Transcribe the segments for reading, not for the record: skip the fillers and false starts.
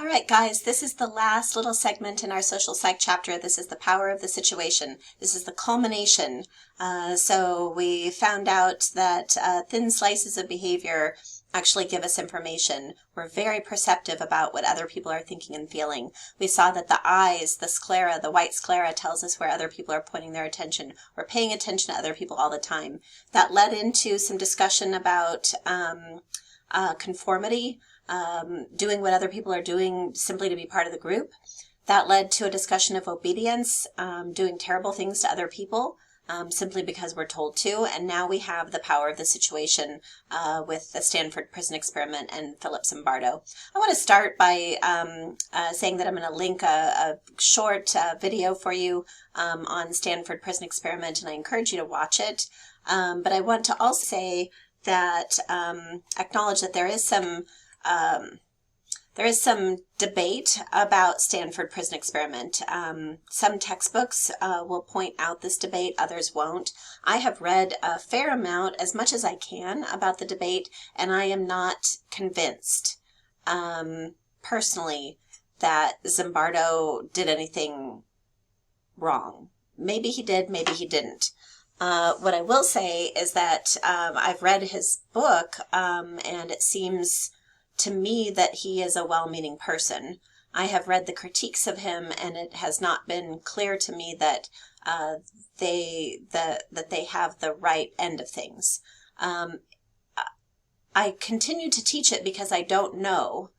All right, guys, this is the last little segment in our social psych chapter. This is the power of the situation. This is the culmination. So we found out that thin slices of behavior actually give us information. We're very perceptive about what other people are thinking and feeling. We saw that the eyes, the sclera, the white sclera tells us where other people are pointing their attention. We're paying attention to other people all the time. That led into some discussion about conformity. Doing what other people are doing simply to be part of the group. That led to a discussion of obedience, doing terrible things to other people simply because we're told to. And now we have the power of the situation with the Stanford prison experiment and Philip Zimbardo. I want to start by saying that I'm going to link a short video for you on Stanford prison experiment, and I encourage you to watch it. But I want to also say that acknowledge that there is some debate about Stanford prison experiment. Some textbooks will point out this debate, others won't. I have read a fair amount, as much as I can, about the debate, and I am not convinced, personally, that Zimbardo did anything wrong. Maybe he did, maybe he didn't. What I will say is that I've read his book, and it seems to me that he is a well-meaning person. I have read the critiques of him, and it has not been clear to me that they have the right end of things. I continue to teach it because I don't know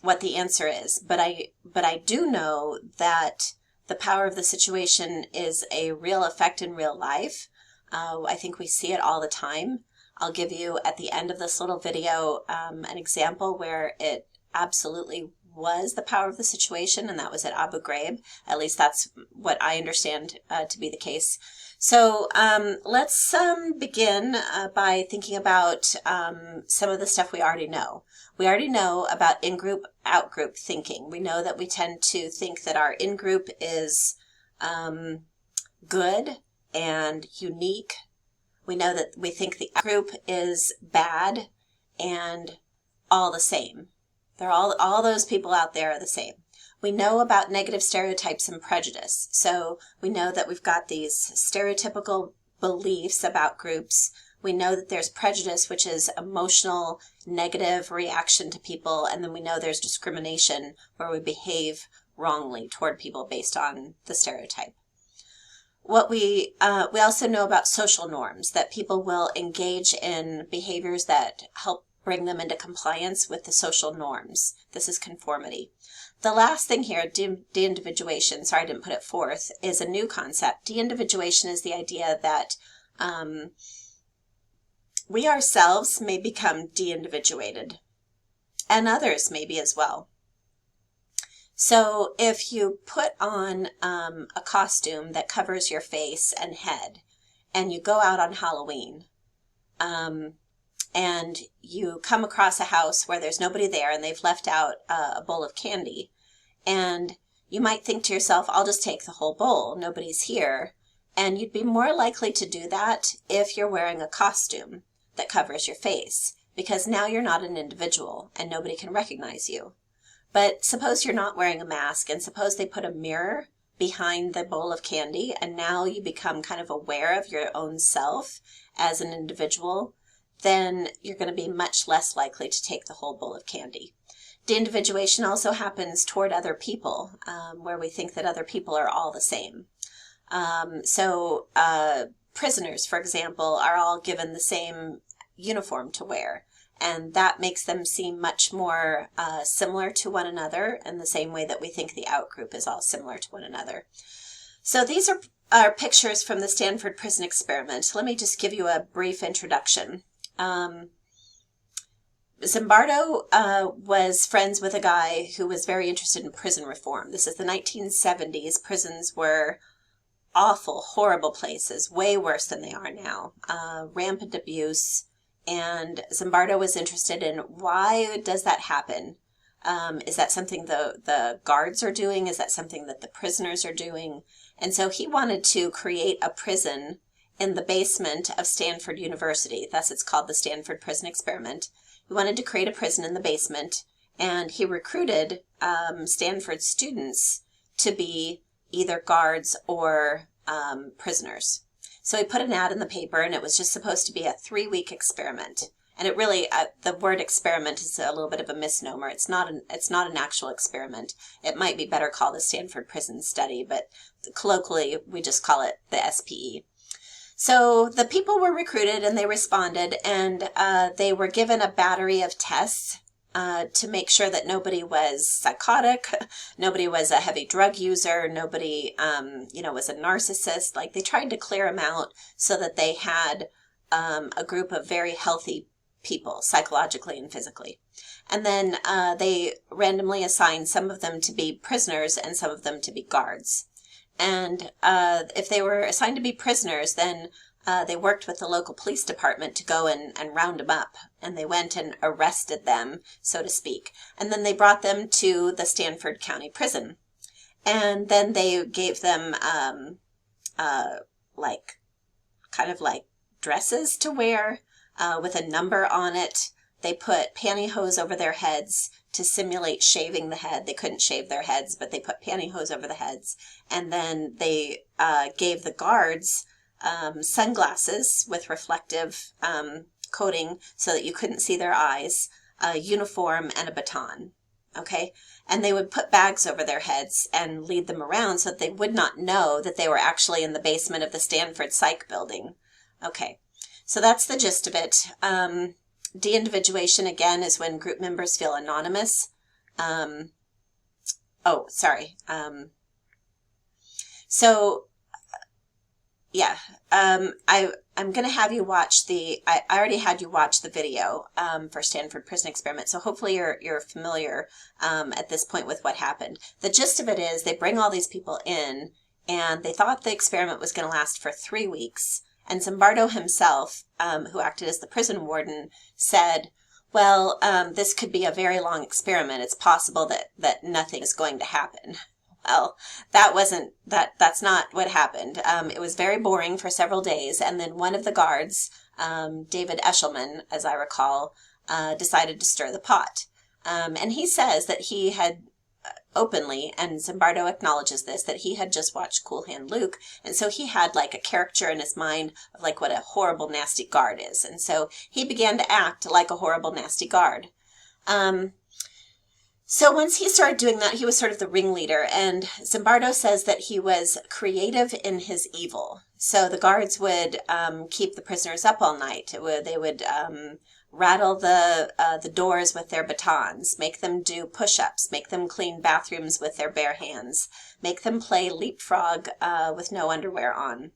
what the answer is, but I do know that the power of the situation is a real effect in real life. I think we see it all the time. I'll give you at the end of this little video an example where it absolutely was the power of the situation, and that was at Abu Ghraib. At least that's what I understand to be the case. So let's begin by thinking about some of the stuff we already know. We already know about in-group, out-group thinking. We know that we tend to think that our in-group is good and unique. We know that we think the out-group is bad and all the same. They're all those people out there are the same. We know about negative stereotypes and prejudice. So we know that we've got these stereotypical beliefs about groups. We know that there's prejudice, which is emotional, negative reaction to people. And then we know there's discrimination, where we behave wrongly toward people based on the stereotype. What we also know about social norms, that people will engage in behaviors that help bring them into compliance with the social norms. This is conformity. The last thing here, de-individuation, sorry I didn't put it forth, is a new concept. De-individuation is the idea that we ourselves may become de-individuated, and others maybe as well. So if you put on a costume that covers your face and head, and you go out on Halloween, and you come across a house where there's nobody there and they've left out a bowl of candy, and you might think to yourself, I'll just take the whole bowl, nobody's here. And you'd be more likely to do that if you're wearing a costume that covers your face, because now you're not an individual and nobody can recognize you. But suppose you're not wearing a mask, and suppose they put a mirror behind the bowl of candy, and now you become kind of aware of your own self as an individual, then you're going to be much less likely to take the whole bowl of candy. De-individuation also happens toward other people, where we think that other people are all the same. Prisoners, for example, are all given the same uniform to wear. And that makes them seem much more similar to one another, in the same way that we think the out-group is all similar to one another. So these are pictures from the Stanford prison experiment. Let me just give you a brief introduction. Zimbardo was friends with a guy who was very interested in prison reform. This is the 1970s. Prisons were awful, horrible places, way worse than they are now. Rampant abuse. And Zimbardo was interested in, why does that happen? Is that something the guards are doing? Is that something that the prisoners are doing? And so he wanted to create a prison in the basement of Stanford University. Thus it's called the Stanford prison experiment. He wanted to create a prison in the basement and he recruited Stanford students to be either guards or prisoners. So he put an ad in the paper, and it was just supposed to be a 3-week experiment. And it really, the word experiment is a little bit of a misnomer. It's not an actual experiment. It might be better called the Stanford Prison Study, but colloquially we just call it the SPE. So the people were recruited and they responded, and they were given a battery of tests to make sure that nobody was psychotic, nobody was a heavy drug user, nobody, was a narcissist. Like, they tried to clear them out so that they had a group of very healthy people, psychologically and physically. And then they randomly assigned some of them to be prisoners and some of them to be guards. And if they were assigned to be prisoners, then they worked with the local police department to go and round them up. And they went and arrested them, so to speak. And then they brought them to the Stanford County Prison. And then they gave them like dresses to wear with a number on it. They put pantyhose over their heads to simulate shaving the head. They couldn't shave their heads, but they put pantyhose over the heads. And then they gave the guards sunglasses with reflective coating so that you couldn't see their eyes, a uniform, and a baton. Okay? And they would put bags over their heads and lead them around so that they would not know that they were actually in the basement of the Stanford Psych building. Okay. So that's the gist of it. De-individuation, again, is when group members feel anonymous. I'm going to have you watch I already had you watch the video for Stanford Prison Experiment, so hopefully you're familiar at this point with what happened. The gist of it is they bring all these people in, and they thought the experiment was going to last for 3 weeks. And Zimbardo himself, who acted as the prison warden, said, well, this could be a very long experiment. It's possible that nothing is going to happen. Well, that's not what happened. It was very boring for several days. And then one of the guards, David Eshelman, as I recall, decided to stir the pot. And he says that he had openly, and Zimbardo acknowledges this, that he had just watched Cool Hand Luke, and so he had like a caricature in his mind of like what a horrible, nasty guard is, and so he began to act like a horrible, nasty guard. So once he started doing that, he was sort of the ringleader, and Zimbardo says that he was creative in his evil. So the guards would keep the prisoners up all night. They would rattle the doors with their batons, make them do push-ups, make them clean bathrooms with their bare hands, make them play leapfrog with no underwear on.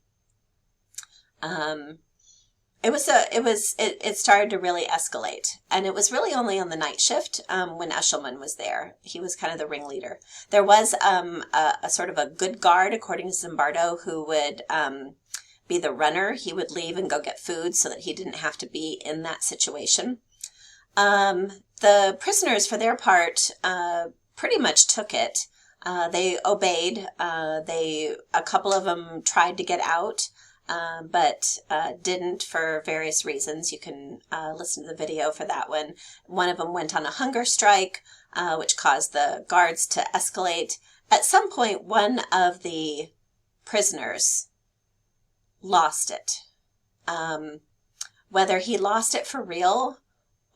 It started to really escalate, and it was really only on the night shift when Eshelman was there. He was kind of the ringleader. There was a sort of a good guard, according to Zimbardo, who would be the runner. He would leave and go get food so that he didn't have to be in that situation. The prisoners, for their part, pretty much took it. They obeyed. A couple of them tried to get out, but didn't for various reasons. You can listen to the video for that one. One of them went on a hunger strike, which caused the guards to escalate. At some point, one of the prisoners lost it. Whether he lost it for real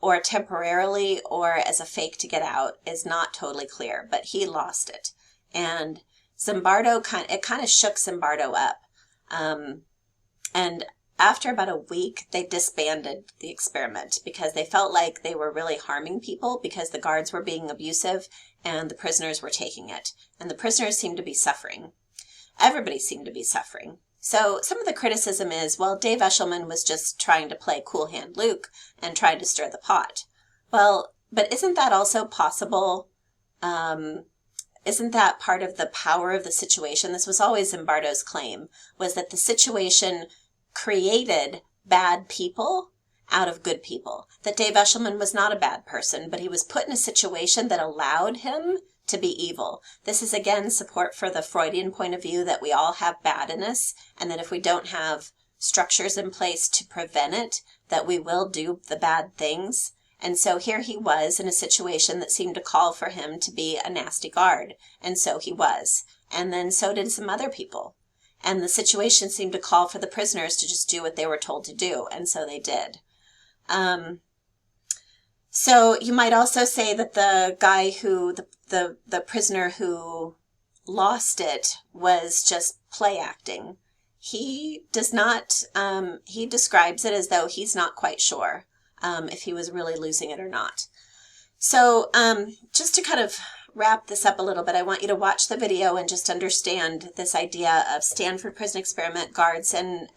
or temporarily or as a fake to get out is not totally clear, but he lost it. And Zimbardo kind of shook Zimbardo up. And after about a week, they disbanded the experiment because they felt like they were really harming people because the guards were being abusive and the prisoners were taking it. And the prisoners seemed to be suffering. Everybody seemed to be suffering. So some of the criticism is, well, Dave Eshelman was just trying to play Cool Hand Luke and tried to stir the pot. Well, but isn't that also possible? Isn't that part of the power of the situation? This was always Zimbardo's claim, was that the situation created bad people out of good people. That Dave Eshelman was not a bad person, but he was put in a situation that allowed him to be evil. This is, again, support for the Freudian point of view that we all have bad in us, and that if we don't have structures in place to prevent it, that we will do the bad things. And so here he was in a situation that seemed to call for him to be a nasty guard. And so he was. And then so did some other people. And the situation seemed to call for the prisoners to just do what they were told to do. And so they did. So you might also say that the guy who, the prisoner who lost it was just play acting. He does not, he describes it as though he's not quite sure if he was really losing it or not. So just to kind of wrap this up a little bit, I want you to watch the video and just understand this idea of Stanford prison experiment. Guards and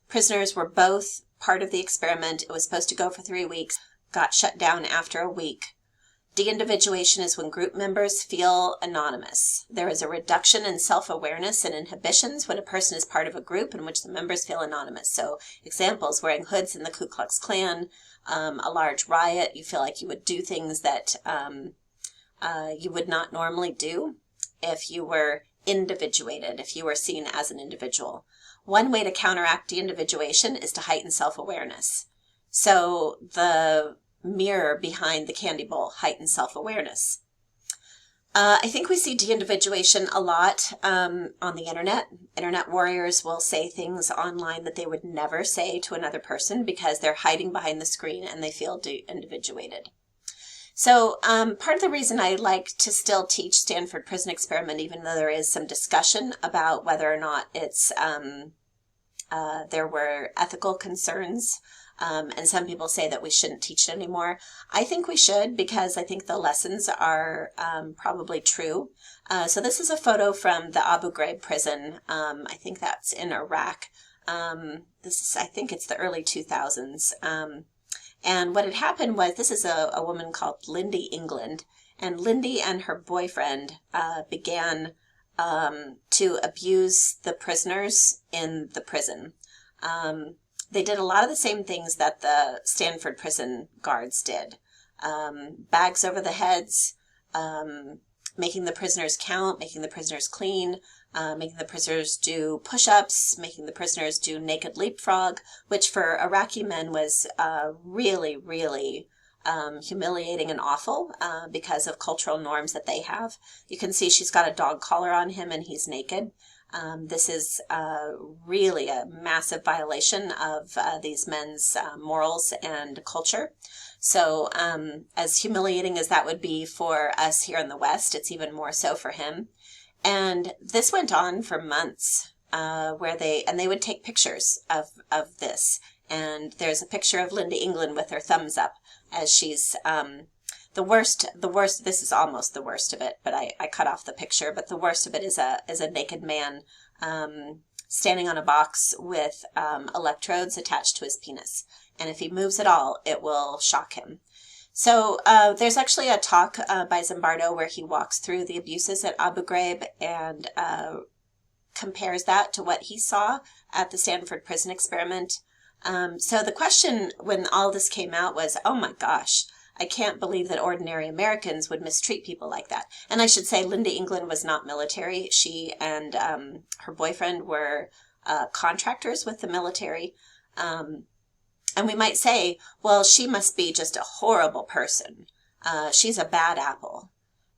prisoners were both part of the experiment. It was supposed to go for 3 weeks, got shut down after a week. De-individuation is when group members feel anonymous. There is a reduction in self-awareness and inhibitions when a person is part of a group in which the members feel anonymous. So examples, wearing hoods in the Ku Klux Klan, a large riot, you feel like you would do things that you would not normally do if you were individuated, if you were seen as an individual. One way to counteract de-individuation is to heighten self-awareness. So the mirror behind the candy bowl, heightened self-awareness. I think we see de-individuation a lot on the internet. Internet warriors will say things online that they would never say to another person because they're hiding behind the screen and they feel de-individuated. So part of the reason I like to still teach Stanford Prison Experiment, even though there is some discussion about whether or not it's there were ethical concerns, and some people say that we shouldn't teach it anymore. I think we should, because I think the lessons are probably true. So this is a photo from the Abu Ghraib prison. I think that's in Iraq. I think it's the early 2000s. And what had happened was, this is a woman called Lindy England, and Lindy and her boyfriend began to abuse the prisoners in the prison. They did a lot of the same things that the Stanford prison guards did. Bags over the heads, making the prisoners count, making the prisoners clean, making the prisoners do push-ups, making the prisoners do naked leapfrog, which for Iraqi men was really, really humiliating and awful because of cultural norms that they have. You can see she's got a dog collar on him and he's naked. This is really a massive violation of these men's morals and culture. So as humiliating as that would be for us here in the West, it's even more so for him. And this went on for months where they would take pictures of this. And there's a picture of Linda England with her thumbs up as she's the worst, this is almost the worst of it, but I cut off the picture, but the worst of it is a naked man standing on a box with electrodes attached to his penis. And if he moves at all, it will shock him. So there's actually a talk by Zimbardo where he walks through the abuses at Abu Ghraib and compares that to what he saw at the Stanford Prison Experiment. So the question when all this came out was, oh my gosh, I can't believe that ordinary Americans would mistreat people like that. And I should say Linda England was not military. She and her boyfriend were contractors with the military. And we might say, well, she must be just a horrible person. She's a bad apple.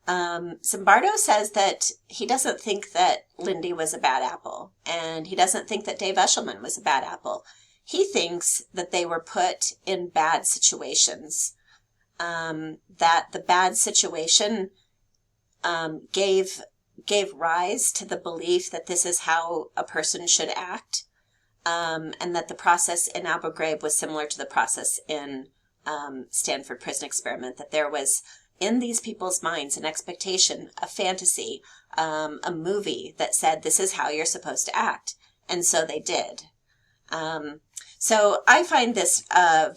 Zimbardo says that he doesn't think that Lindy was a bad apple. And he doesn't think that Dave Eshelman was a bad apple. He thinks that they were put in bad situations. That the bad situation gave rise to the belief that this is how a person should act, and that the process in Abu Ghraib was similar to the process in Stanford Prison Experiment, that there was in these people's minds an expectation, a fantasy, a movie that said this is how you're supposed to act, and so they did. So I find this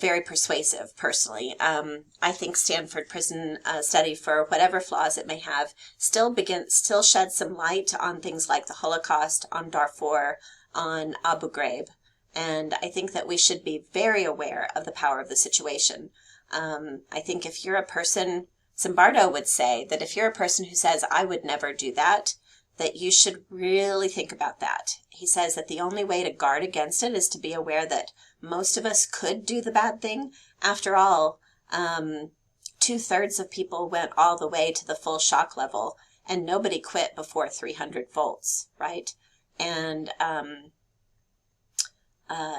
very persuasive, personally. I think Stanford Prison Study, for whatever flaws it may have, still sheds some light on things like the Holocaust, on Darfur, on Abu Ghraib. And I think that we should be very aware of the power of the situation. I think if you're a person, Zimbardo would say that if you're a person who says, I would never do that, that you should really think about that. He says that the only way to guard against it is to be aware that most of us could do the bad thing. After all, 2/3 of people went all the way to the full shock level, and nobody quit before 300 volts, right? And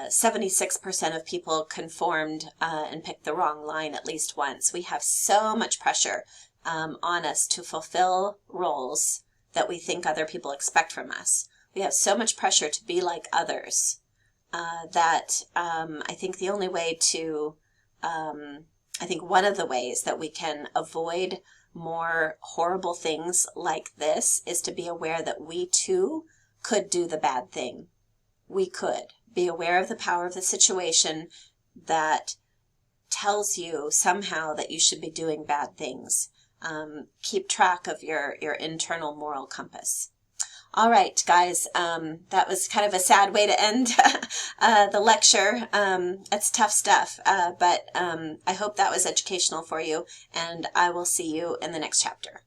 76% of people conformed and picked the wrong line at least once. We have so much pressure on us to fulfill roles that we think other people expect from us. We have so much pressure to be like others that I think the only way to, I think one of the ways that we can avoid more horrible things like this is to be aware that we too could do the bad thing. We could. Be aware of the power of the situation that tells you somehow that you should be doing bad things. Keep track of your internal moral compass. All right, guys, that was kind of a sad way to end the lecture. It's tough stuff, but I hope that was educational for you, and I will see you in the next chapter.